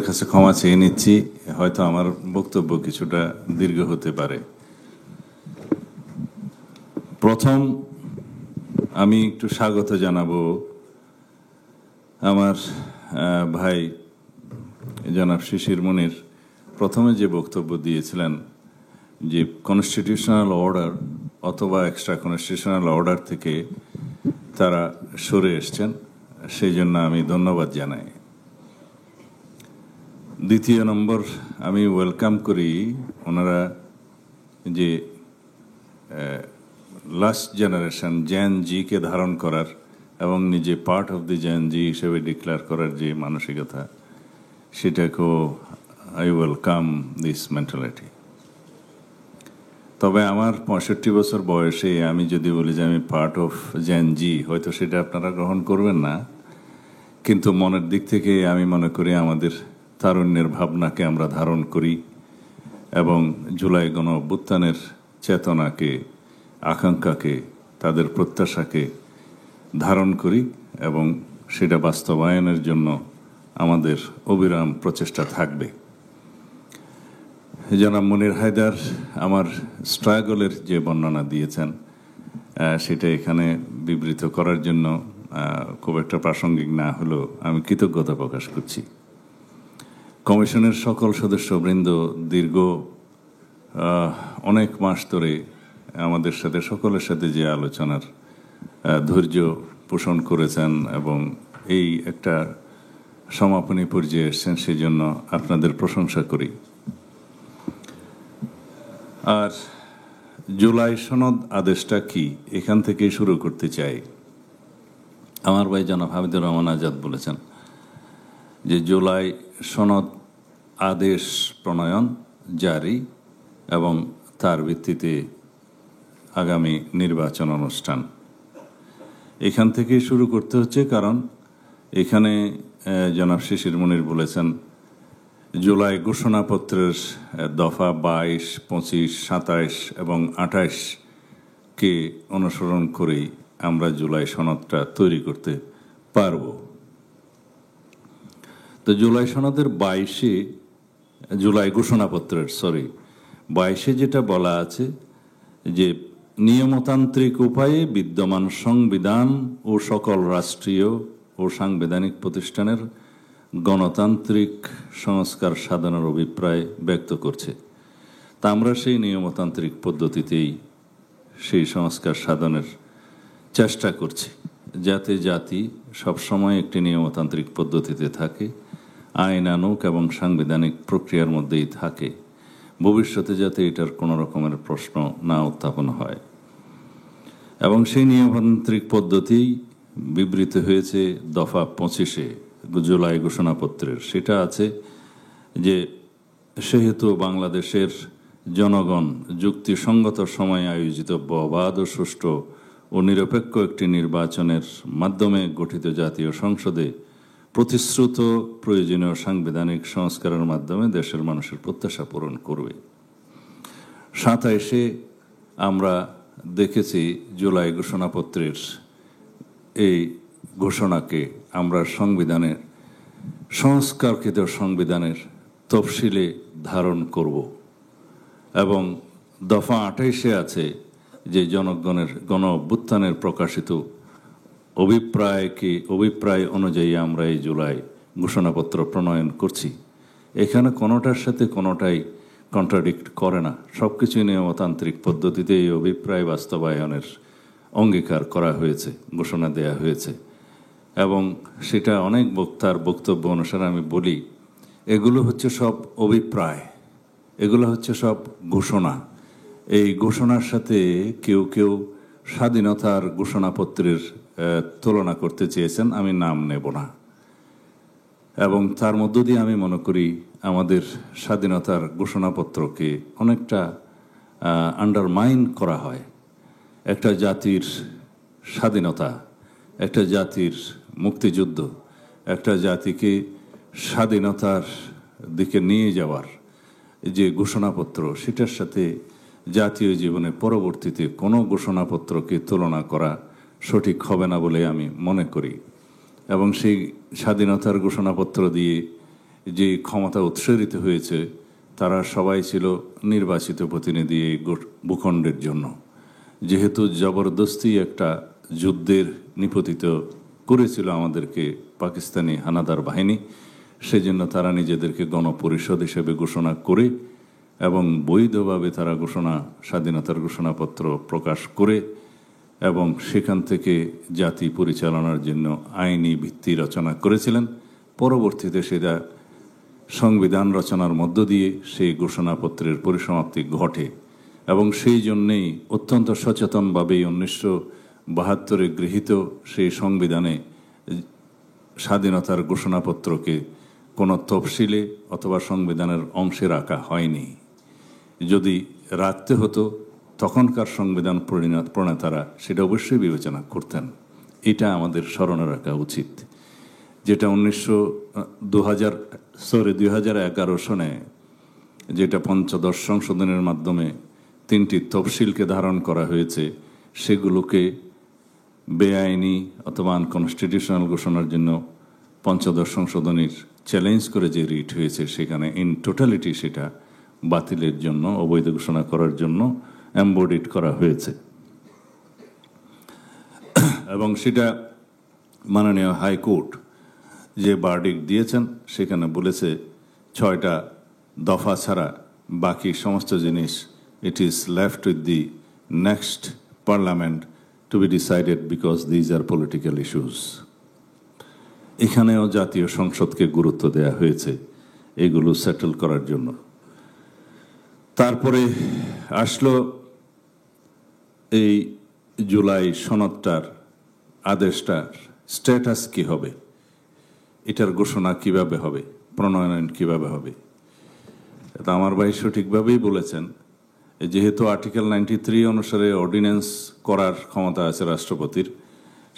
কাছে ক্ষমা চেয়ে নিচ্ছি, হয়তো আমার বক্তব্য কিছুটা দীর্ঘ হতে পারে। প্রথম আমি একটু স্বাগত জানাবো আমার ভাই জনাব শিশির মনির প্রথমে যে বক্তব্য দিয়েছিলেন যে কনস্টিটিউশনাল অর্ডার অথবা এক্সট্রা কনস্টিটিউশনাল অর্ডার থেকে তারা সরে এসছেন, সেই জন্য আমি ধন্যবাদ জানাই। দ্বিতীয় নম্বর, আমি ওয়েলকাম করি ওনারা যে লাস্ট জেনারেশন জেন জিকে ধারণ করার এবং নিজে পার্ট অফ দি জেন জি হিসেবে ডিক্লেয়ার করার যে মানসিকতা, সেটাকেও আই ওয়েলকাম দিস মেন্টালিটি। তবে আমার 65 বছর বয়সে আমি যদি বলি যে আমি পার্ট অফ জেন জি, হয়তো সেটা আপনারা গ্রহণ করবেন না, কিন্তু মনের দিক থেকে আমি মনে করি আমাদের তারুণ্যের ভাবনাকে আমরা ধারণ করি এবং জুলাই গণ অভ্যুত্থানের চেতনাকে, আকাঙ্ক্ষাকে, তাদের প্রত্যাশাকে ধারণ করি এবং সেটা বাস্তবায়নের জন্য আমাদের অবিরাম প্রচেষ্টা থাকবে। জনাব মনির হায়দার আমার স্ট্রাগলের যে বর্ণনা দিয়েছেন, সেটা এখানে বিবৃত করার জন্য খুব একটা প্রাসঙ্গিক না হলেও আমি কৃতজ্ঞতা প্রকাশ করছি। কমিশনের সকল সদস্যবৃন্দ দীর্ঘ অনেক মাস ধরে আমাদের সাথে, সকলের সাথে যে আলোচনার ধৈর্য পোষণ করেছেন এবং এই একটা সমাপনী পর্যায়ে এসছেন, সেই জন্য আপনাদের প্রশংসা করি। আর জুলাই সনদ আদেশটা কি, এখান থেকেই শুরু করতে চাই। আমার ভাই জনাব হামিদুর রহমান আজাদ বলেছেন যে জুলাই সনদ আদেশ প্রণয়ন, জারি এবং তার ভিত্তিতে আগামী নির্বাচন অনুষ্ঠান। এখান থেকেই শুরু করতে হচ্ছে, কারণ এখানে জনাব শিশির মনির বলেছেন জুলাই ঘোষণাপত্রের দফা 22, 25, 27 এবং 28কে অনুসরণ করেই আমরা জুলাই সনদটা তৈরি করতে পারব। তো জুলাই সনদের 22-এ, জুলাই ঘোষণাপত্রের 22-এ যেটা বলা আছে যে নিয়মতান্ত্রিক উপায়ে বিদ্যমান সংবিধান ও সকল রাষ্ট্রীয় ও সাংবিধানিক প্রতিষ্ঠানের গণতান্ত্রিক সংস্কার সাধনের অভিপ্রায় ব্যক্ত করছে। তা আমরা সেই নিয়মতান্ত্রিক পদ্ধতিতেই সেই সংস্কার সাধনের চেষ্টা করছি, যাতে জাতি সবসময় একটি নিয়মতান্ত্রিক পদ্ধতিতে থাকে, আইনানুগ এবং সাংবিধানিক প্রক্রিয়ার মধ্যেই থাকে, ভবিষ্যতে যাতে এটার কোনো রকমের প্রশ্ন না উত্থাপন হয়। এবং সেই নিয়মতান্ত্রিক পদ্ধতি বিবৃত হয়েছে দফা 25-এ জুলাই ঘোষণাপত্রের। সেটা আছে যে সেহেতু বাংলাদেশের জনগণ যুক্তিসঙ্গত সময়ে আয়োজিত অবাধ ও সুষ্ঠু ও নিরপেক্ষ একটি নির্বাচনের মাধ্যমে গঠিত জাতীয় সংসদে প্রতিশ্রুত প্রয়োজনীয় সাংবিধানিক সংস্কারের মাধ্যমে দেশের মানুষের প্রত্যাশা পূরণ করবে। 27-এ আমরা দেখেছি জুলাই ঘোষণাপত্রের এই ঘোষণাকে আমরা সংবিধানের, সংস্কারকৃত সংবিধানের তফসিলে ধারণ করব এবং দফা 28-এ আছে যে জনগণের গণ অভ্যুত্থানের প্রকাশিত অভিপ্রায় অনুযায়ী আমরা এই জুলাই ঘোষণাপত্র প্রণয়ন করছি। এখানে কোনোটার সাথে কোনোটাই কন্ট্রাডিক্ট করে না, সব কিছুই নিয়মতান্ত্রিক পদ্ধতিতে এই অভিপ্রায় বাস্তবায়নের অঙ্গীকার করা হয়েছে, ঘোষণা দেয়া হয়েছে। এবং সেটা অনেক বক্তার বক্তব্য অনুসারে আমি বলি, এগুলো হচ্ছে সব অভিপ্রায়, এগুলো হচ্ছে সব ঘোষণা। এই ঘোষণার সাথে কেউ কেউ স্বাধীনতার ঘোষণাপত্রের তুলনা করতে চেয়েছেন, আমি নাম নেব না। এবং তার মধ্য দিয়ে আমি মনে করি আমাদের স্বাধীনতার ঘোষণাপত্রকে অনেকটা আন্ডারমাইন করা হয়। একটা জাতির স্বাধীনতা, একটা জাতির মুক্তিযুদ্ধ, একটা জাতিকে স্বাধীনতার দিকে নিয়ে যাওয়ার যে ঘোষণাপত্র, সেটার সাথে জাতীয় জীবনে পরবর্তীতে কোনো ঘোষণাপত্রকে তুলনা করা সঠিক হবে না বলে আমি মনে করি। এবং সেই স্বাধীনতার ঘোষণাপত্র দিয়ে যে ক্ষমতা উৎসর্গিত হয়েছে তারা সবাই ছিল নির্বাচিত প্রতিনিধি এই ভূখণ্ডের জন্য। যেহেতু জবরদস্তি একটা যুদ্ধের নিপতিত করেছিল আমাদেরকে পাকিস্তানি হানাদার বাহিনী, সেজন্য তারা নিজেদেরকে গণপরিষদ হিসেবে ঘোষণা করে এবং বৈধভাবে তারা স্বাধীনতার ঘোষণাপত্র প্রকাশ করে এবং সেখান থেকে জাতি পরিচালনার জন্য আইনি ভিত্তি রচনা করেছিলেন। পরবর্তীতে সেটা সংবিধান রচনার মধ্য দিয়ে সেই ঘোষণাপত্রের পরিসমাপ্তি ঘটে এবং সেই জন্যেই অত্যন্ত সচেতনভাবেই 1972 গৃহীত সেই সংবিধানে স্বাধীনতার ঘোষণাপত্রকে কোনো তফসিলে অথবা সংবিধানের অংশে রাখা হয়নি। যদি রাখতে হতো তখনকার সংবিধান প্রণেতারা সেটা অবশ্যই বিবেচনা করতেন। এটা আমাদের স্মরণে রাখা উচিত। যেটা 2011 সনে যেটা পঞ্চদশ সংশোধনের মাধ্যমে 3টি তফসিলকে ধারণ করা হয়েছে, সেগুলোকে বেআইনি অথবা আনকনস্টিটিউশনাল ঘোষণার জন্য পঞ্চদশ সংশোধনীর চ্যালেঞ্জ করে যে রিট হয়েছে, সেখানে ইন টোটালিটি সেটা বাতিলের জন্য, অবৈধ ঘোষণা করার জন্য এমবডিড করা হয়েছে। এবং সেটা মাননীয় হাইকোর্ট যে ভার্ডিক্ট দিয়েছেন সেখানে বলেছে 6টা দফা ছাড়া বাকি সমস্ত জিনিস it is left with the next parliament to be decided because these are political issues. এখানেও জাতীয় সংসদকে গুরুত্ব দেয়া হয়েছে এগুলো সেটেল করার জন্য। তারপরে আসলো এই জুলাই সনদটার আদেশটার স্ট্যাটাস কি হবে, এটার ঘোষণা কিভাবে হবে, প্রণয়ন কিভাবে হবে। এটা আমার ভাই সঠিকভাবেই বলেছেন, যেহেতু আর্টিকেল 93 অনুসারে অর্ডিন্যান্স করার ক্ষমতা আছে রাষ্ট্রপতির,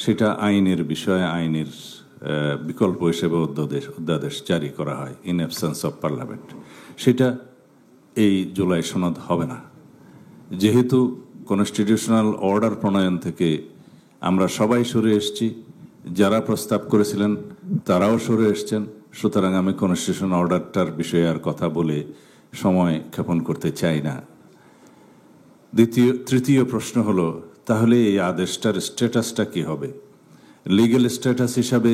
সেটা আইনের বিষয়ে আইনের বিকল্প হিসেবে অধ্যাদেশ জারি করা হয় ইন অ্যাবসেন্স অফ পার্লামেন্ট। সেটা এই জুলাই সনদ হবে না। যেহেতু কনস্টিটিউশনাল অর্ডার প্রণয়ন থেকে আমরা সবাই সরে এসেছি, যারা প্রস্তাব করেছিলেন তারাও সরে এসছেন, সুতরাং আমি কনস্টিটিউশনাল অর্ডারটার বিষয়ে আর কথা বলে সময় ক্ষেপণ করতে চাই না। তৃতীয় প্রশ্ন হলো, তাহলে এই আদেশটার স্ট্যাটাসটা কি হবে? লিগ্যাল স্ট্যাটাস হিসাবে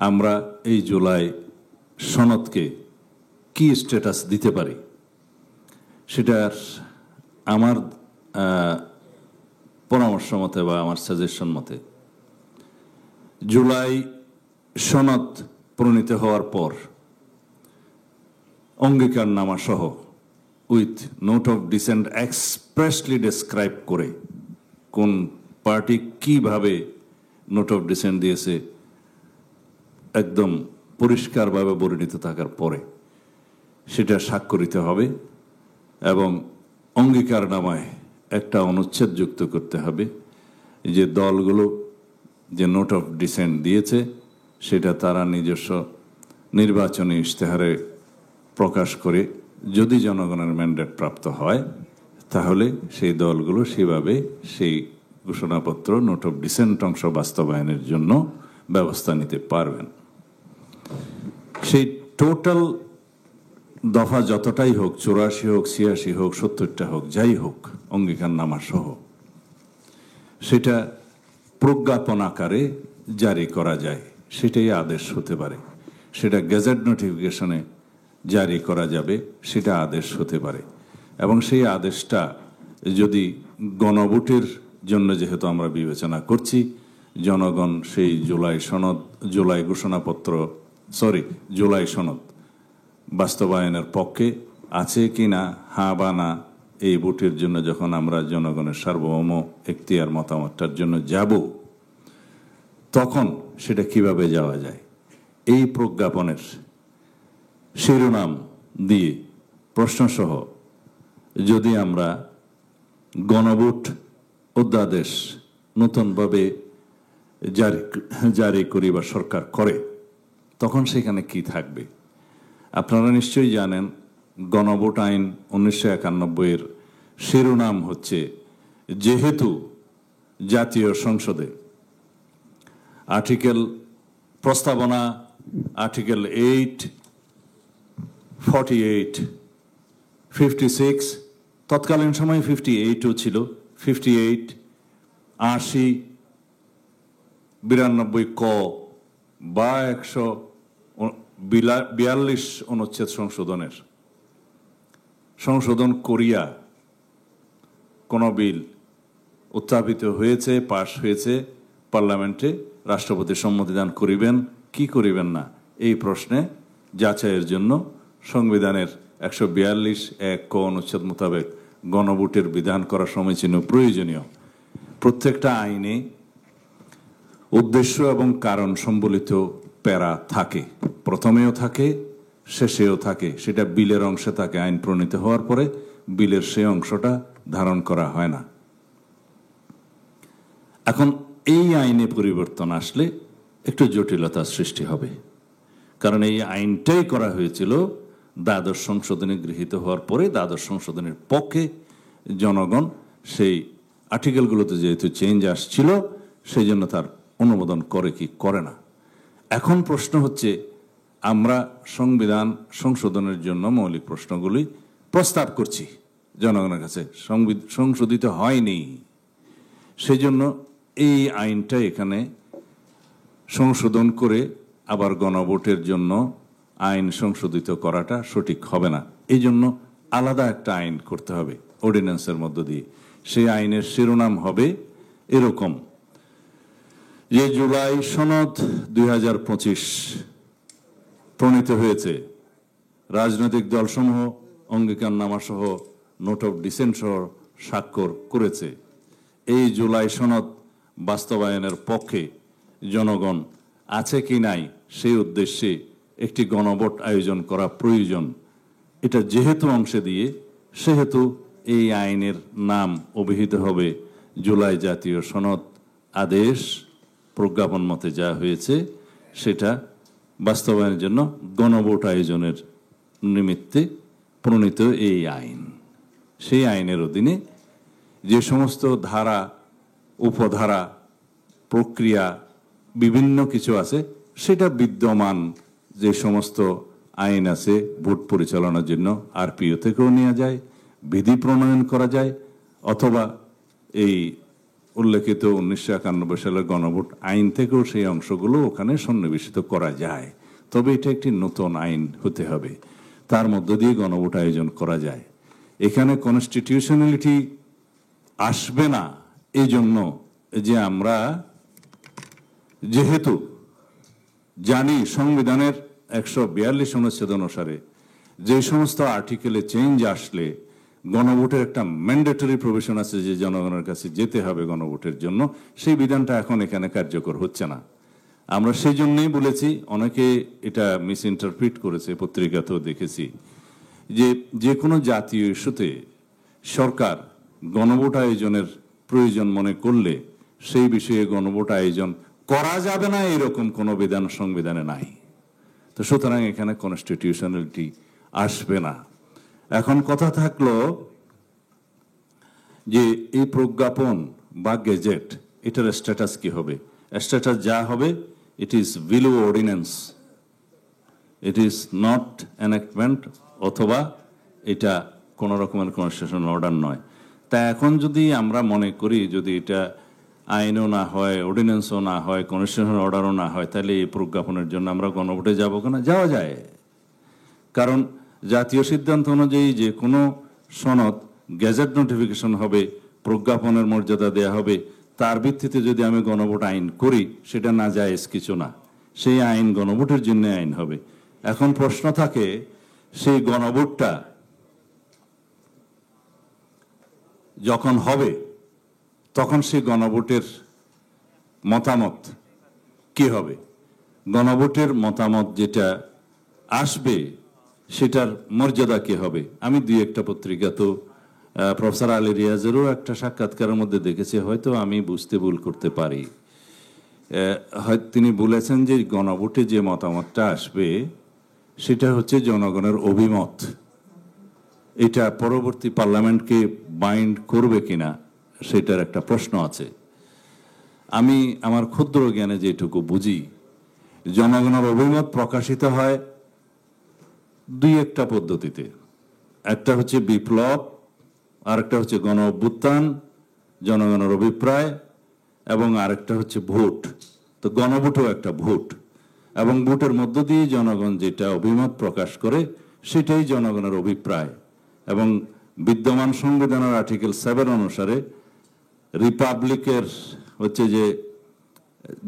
আমরা এই জুলাই সনদকে কি স্ট্যাটাস দিতে পারি? সেটার আমার পরামর্শ মতে বা আমার সাজেশন মতে, জুলাই সনদ প্রণীত হওয়ার পর অঙ্গীকারনামা সহ with note of dissent expressly describe করে কোন পার্টি কিভাবে নোট অফ ডিসেন্ট দিয়েছে একদম পরিষ্কারভাবে বর্ণিত থাকার পরে সেটা স্বাক্ষরিত হবে এবং অঙ্গীকারনামায় একটা অনুচ্ছেদ যুক্ত করতে হবে যে দলগুলো যে নোট অফ ডিসেন্ট দিয়েছে সেটা তারা নিজস্ব নির্বাচনী ইশতেহারে প্রকাশ করে যদি জনগণের ম্যান্ডেট প্রাপ্ত হয় তাহলে সেই দলগুলো সেভাবে সেই ঘোষণাপত্র নোট অফ ডিসেন্ট অংশ বাস্তবায়নের জন্য ব্যবস্থা নিতে পারবেন। সেই টোটাল দফা যতটাই হোক, 84 হোক, 86 হোক, 70টা হোক, যাই হোক, অঙ্গীকারনামা সহ সেটা প্রজ্ঞাপন আকারে জারি করা যায়, সেটাই আদেশ হতে পারে। সেটা গেজেট নোটিফিকেশনে জারি করা যাবে, সেটা আদেশ হতে পারে। এবং সেই আদেশটা যদি গণভোটের জন্য, যেহেতু আমরা বিবেচনা করছি জনগণ সেই জুলাই সনদ বাস্তবায়নের পক্ষে আছে কি না, হ্যাঁ বা না, এই ভোটের জন্য যখন আমরা জনগণের সার্বভৌম এখতিয়ার মতামতটার জন্য যাব, তখন সেটা কিভাবে যাওয়া যায়, এই প্রজ্ঞাপনের শিরোনাম দিয়ে প্রশ্নসহ যদি আমরা গণভোট অধ্যাদেশ নতুনভাবে জারি করি বা সরকার করে, তখন সেখানে কি থাকবে? আপনারা নিশ্চয়ই জানেন গণভোট আইন 1991 শিরোনাম হচ্ছে, যেহেতু জাতীয় সংসদে আর্টিকেল 8 48, 56, তৎকালীন সময় 58ও ছিল, 58, 80, 92 ক বা 142 অনুচ্ছেদ সংশোধন করিয়া কোন বিল উত্থাপিত হয়েছে, পাশ হয়েছে পার্লামেন্টে, রাষ্ট্রপতি সম্মতিদান করিবেন কি করিবেন না এই প্রশ্নে যাচাইয়ের জন্য সংবিধানের 142(1) ক অনুচ্ছেদ মোতাবেক গণভোটের বিধান করা সমীচীন ও প্রয়োজনীয়। প্রত্যেকটা আইনে উদ্দেশ্য এবং কারণ সম্বলিত প্যারা থাকে, প্রথমেও থাকে, শেষেও থাকে। সেটা বিলের অংশে থাকে, আইন প্রণীত হওয়ার পরে বিলের সেই অংশটা ধারণ করা হয় না। এখন এই আইনে পরিবর্তন আসলে একটু জটিলতা সৃষ্টি হবে, কারণ এই আইনটাই করা হয়েছিল দ্বাদশ সংশোধনী গৃহীত হওয়ার পরে। দ্বাদশ সংশোধনের পক্ষে জনগণ সেই আর্টিকেলগুলোতে যেহেতু চেঞ্জ আসছিল, সেই জন্য তার অনুমোদন করে কি করে না। এখন প্রশ্ন হচ্ছে, আমরা সংবিধান সংশোধনের জন্য মৌলিক প্রশ্নগুলি প্রস্তাব করছি জনগণের কাছে, সংশোধিত হয়নি, সেই জন্য এই আইনটা এখানে সংশোধন করে আবার গণভোটের জন্য আইন সংশোধিত করাটা সঠিক হবে না। এই জন্য আলাদা একটা আইন করতে হবে অর্ডিন্যান্সের মধ্য দিয়ে। সেই আইনের শিরোনাম হবে এরকম যে জুলাই সনদ 2025 প্রণীত হয়েছে, রাজনৈতিক দলসমূহ অঙ্গীকারনামা সহ নোট অফ ডিসেন্ট সহ স্বাক্ষর করেছে। এই জুলাই সনদ বাস্তবায়নের পক্ষে জনগণ আছে কি নাই সেই উদ্দেশ্যে একটি গণভোট আয়োজন করা প্রয়োজন। এটা যেহেতু অংশে দিয়ে, সেহেতু এই আইনের নাম অভিহিত হবে জুলাই জাতীয় সনদ আদেশ। প্রজ্ঞাপন মতে যা হয়েছে সেটা বাস্তবায়নের জন্য গণভোট আয়োজনের নিমিত্তে প্রণীত এই আইন। সেই আইনের অধীনে যে সমস্ত ধারা, উপধারা, প্রক্রিয়া বিভিন্ন কিছু আছে, সেটা বিদ্যমান যে সমস্ত আইন আছে ভোট পরিচালনার জন্য আরপিও থেকেও নেওয়া যায়, বিধি প্রণয়ন করা যায়, অথবা এই উল্লেখিত 1991 সালের গণভোট আইন থেকেও সেই অংশগুলো ওখানে সন্নিবেশিত করা যায়। তবে এটা একটি নতুন আইন হতে হবে, তার মধ্য দিয়ে গণভোট আয়োজন করা যায়। এখানে কনস্টিটিউশনালিটি আসবে না, এই জন্য যে আমরা যেহেতু জানি সংবিধানের 142 অনুচ্ছেদ অনুসারে যে সমস্ত আর্টিকেলে চেঞ্জ আসলে গণভোটের একটা ম্যান্ডেটরি প্রভিশন আছে যে জনগণের কাছে যেতে হবে গণভোটের জন্য, সেই বিধানটা এখন এখানে কার্যকর হচ্ছে না। আমরা সেই জন্যই বলেছি, অনেকে এটা মিস ইন্টারপ্রিট করেছে, পত্রিকাতেও দেখেছি, যে কোনো জাতীয় ইস্যুতে সরকার গণভোট আয়োজনের প্রয়োজন মনে করলে সেই বিষয়ে গণভোট আয়োজন করা যাবে না, এরকম কোনো বিধান সংবিধানে নাই। তো সুতরাং এখানে কনস্টিটিউশনালিটি আসবে না। এখন কথা থাকলো যে এই প্রজ্ঞাপন বা গেজেট, এটার স্ট্যাটাস কি হবে? স্ট্যাটাস যা হবে, it is below ordinance, it is not enactment, অথবা এটা কোন রকমের কনস্টিটিউশনাল অর্ডার নয়। তা এখন যদি আমরা মনে করি যদি এটা আইনও না হয়, অর্ডিন্যান্সও না হয়, কনস্টিটিউশনাল অর্ডারও না হয়, তাহলে এই প্রজ্ঞাপনের জন্য আমরা গণভোটে যাবো কিনা? যাওয়া যায়। কারণ জাতীয় সিদ্ধান্ত অনুযায়ী যে কোনো সনদ গেজেট নোটিফিকেশন হবে, প্রজ্ঞাপনের মর্যাদা দেয়া হবে, তার ভিত্তিতে যদি আমি গণভোট আইন করি সেটা না জায়েজ কিছু না, সেই আইন গণভোটের জন্য আইন হবে। এখন প্রশ্ন থাকে, সেই গণভোটটা যখন হবে তখন সেই গণভোটের মতামত কি হবে? গণভোটের মতামত যেটা আসবে সেটার মর্যাদা কি হবে? আমি দুই একটা পত্রিকা তো প্রফেসর আলী রিয়াজেরও একটা সাক্ষাৎকারের মধ্যে দেখেছি, হয়তো আমি বুঝতে ভুল করতে পারি, তিনি বলেছেন যে গণভোটে যে মতামতটা আসবে সেটা হচ্ছে জনগণের অভিমত। এটা পরবর্তী পার্লামেন্টকে বাইন্ড করবে কিনা সেটার একটা প্রশ্ন আছে। আমি আমার ক্ষুদ্র জ্ঞানে যেটুকু বুঝি, জনগণের অভিমত প্রকাশিত হয় দুই একটা পদ্ধতিতে, একটা হচ্ছে বিপ্লব, আর একটা হচ্ছে গণ অভ্যুত্থান, জনগণের অভিপ্রায়, এবং আরেকটা হচ্ছে ভোট। তো গণভোটও একটা ভোট, এবং ভোটের মধ্য দিয়ে জনগণ যেটা অভিমত প্রকাশ করে সেটাই জনগণের অভিপ্রায়। এবং বিদ্যমান সংবিধানের আর্টিকেল 7 অনুসারে রিপাবলিকের হচ্ছে যে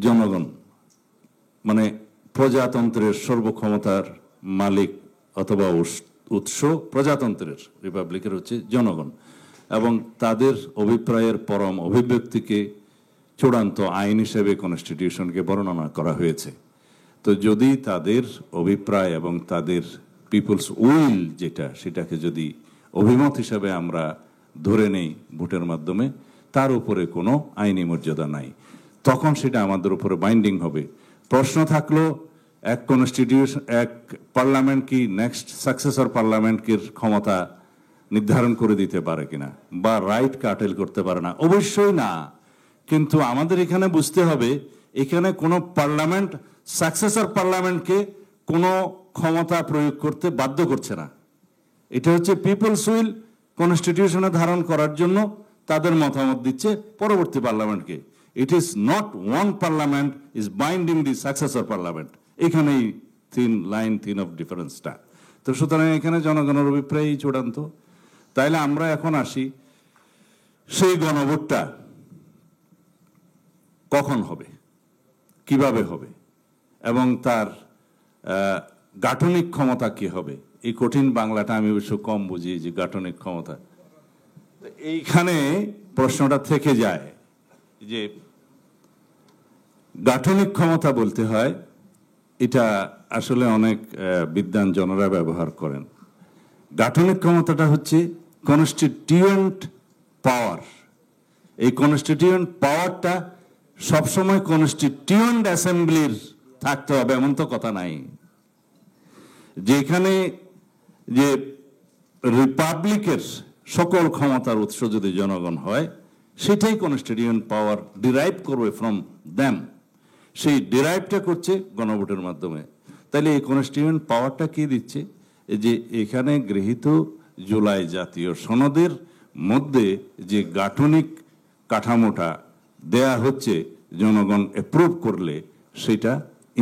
জনগণ, মানে প্রজাতন্ত্রের সর্বক্ষমতার মালিক অথবা উৎস প্রজাতন্ত্রের, রিপাবলিকের হচ্ছে জনগণ, এবং তাদের অভিপ্রায়ের পরম অভিব্যক্তিকে চূড়ান্ত আইন হিসেবে কনস্টিটিউশনকে বর্ণনা করা হয়েছে। তো যদি তাদের অভিপ্রায় এবং তাদের পিপলস উইল যেটা, সেটাকে যদি অভিমত হিসেবে আমরা ধরে নেই ভোটের মাধ্যমে, তার উপরে কোনো আইনি মর্যাদা নাই, তখন সেটা আমাদের উপরে বাইন্ডিং হবে। প্রশ্ন থাকলো, এক কনস্টিটিউশন, এক পার্লামেন্ট কি নেক্সট সাকসেসর পার্লামেন্টকে ক্ষমতা নির্ধারণ করে দিতে পারে কিনা, বা রাইট কাটেল করতে পারে না? অবশ্যই না। কিন্তু আমাদের এখানে বুঝতে হবে, এখানে কোনো পার্লামেন্ট সাকসেসর পার্লামেন্টকে কোনো ক্ষমতা প্রয়োগ করতে বাধ্য করছে না। এটা হচ্ছে পিপলস উইল কনস্টিটিউশনে ধারণ করার জন্য তাদের মতামত দিচ্ছে পরবর্তী পার্লামেন্টকে। It is not one parliament is binding the successor parliament. এখানেই থিন অফ ডিফারেন্সটা। তো সুতরাং এখানে জনগণের অভিপ্রায়ই চূড়ান্ত। তাইলে আমরা এখন আসি, সেই গণভোটটা কখন হবে, কিভাবে হবে, এবং তার গাঠনিক ক্ষমতা কি হবে। এই কঠিন বাংলাটা আমি অবশ্য কম বুঝি, যে গাঠনিক ক্ষমতা। এইখানে প্রশ্নটা থেকে যায় যে গাঠনিক ক্ষমতা বলতে হয়, এটা আসলে অনেক বিদ্বান জনরা ব্যবহার করেন। গাঠনিক ক্ষমতাটা হচ্ছে কনস্টিটিউয়েন্ট পাওয়ার। এই কনস্টিটিউয়েন্ট পাওয়ারটা সবসময় কনস্টিটিউয়েন্ট অ্যাসেম্বলির থাকতে হবে এমন তো কথা নাই। যেখানে যে রিপাবলিকের সকল ক্ষমতার উৎস যদি জনগণ হয়, সেটাই কনস্টিটিউয়েন্ট পাওয়ার ডিরাইভ করবে ফ্রম দ্যাম। সেই ডিরাইভটা করছে গণভোটের মাধ্যমে। তাহলে এই কনস্টিটিউয়েন্ট পাওয়ারটা কি দিচ্ছে? যে এখানে গৃহীত জুলাই জাতীয় সনদের মধ্যে যে গাঠনিক কাঠামোটা দেয়া হচ্ছে, জনগণ অ্যাপ্রুভ করলে সেটা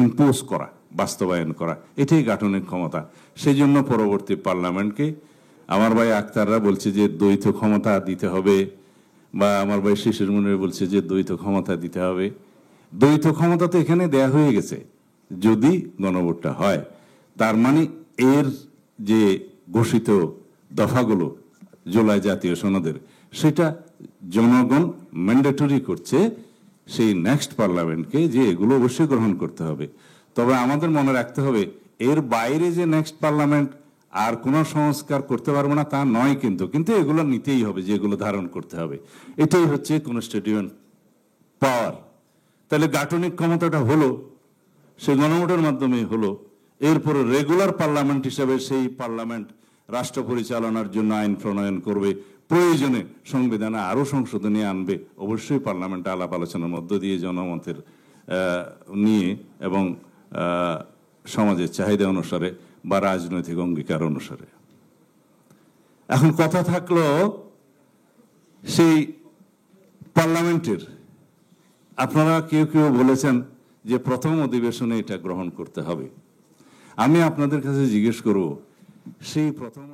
ইম্পোজ করা, বাস্তবায়ন করা, এটাই গাঠনিক ক্ষমতা। সেই জন্য পরবর্তী পার্লামেন্টকে আমার ভাই আক্তাররা বলছে যে দ্বৈত ক্ষমতা দিতে হবে, বা আমার ভাই শিশির মুনির বলছে যে দ্বৈত ক্ষমতা দিতে হবে। দ্বৈত ক্ষমতা তো এখানে দেয়া হয়ে গেছে যদি গণভোটটা হয়। তার মানে এর যে ঘোষিত দফাগুলো জুলাই জাতীয় সনদের, সেটা জনগণ ম্যান্ডেটরি করছে সেই নেক্সট পার্লামেন্টকে যে এগুলো অবশ্যই গ্রহণ করতে হবে। তবে আমাদের মনে রাখতে হবে, এর বাইরে যে নেক্সট পার্লামেন্ট আর কোনো সংস্কার করতে পারবো না তা নয়, কিন্তু এগুলো নিতেই হবে, যেগুলো ধারণ করতে হবে। এটাই হচ্ছে কনস্টিটিউয়েন্ট পাওয়ার। তাহলে গাঠনিক ক্ষমতাটা হলো, সেই গণভোটের মাধ্যমে হলো। এরপরে রেগুলার পার্লামেন্ট হিসেবে সেই পার্লামেন্ট রাষ্ট্র পরিচালনার জন্য আইন প্রণয়ন করবে, প্রয়োজনে সংবিধানে আরো সংশোধনী আনবে, অবশ্যই পার্লামেন্ট আলাপ আলোচনার মধ্য দিয়ে জনমতের নিয়ে এবং সমাজের চাহিদা অনুসারে বা রাজনৈতিক অঙ্গীকার অনুসারে। এখন কথা থাকলো সেই পার্লামেন্টের, আপনারা কেউ কেউ বলেছেন যে প্রথম অধিবেশনে এটা গ্রহণ করতে হবে। আমি আপনাদের কাছে জিজ্ঞেস করব, সেই প্রথম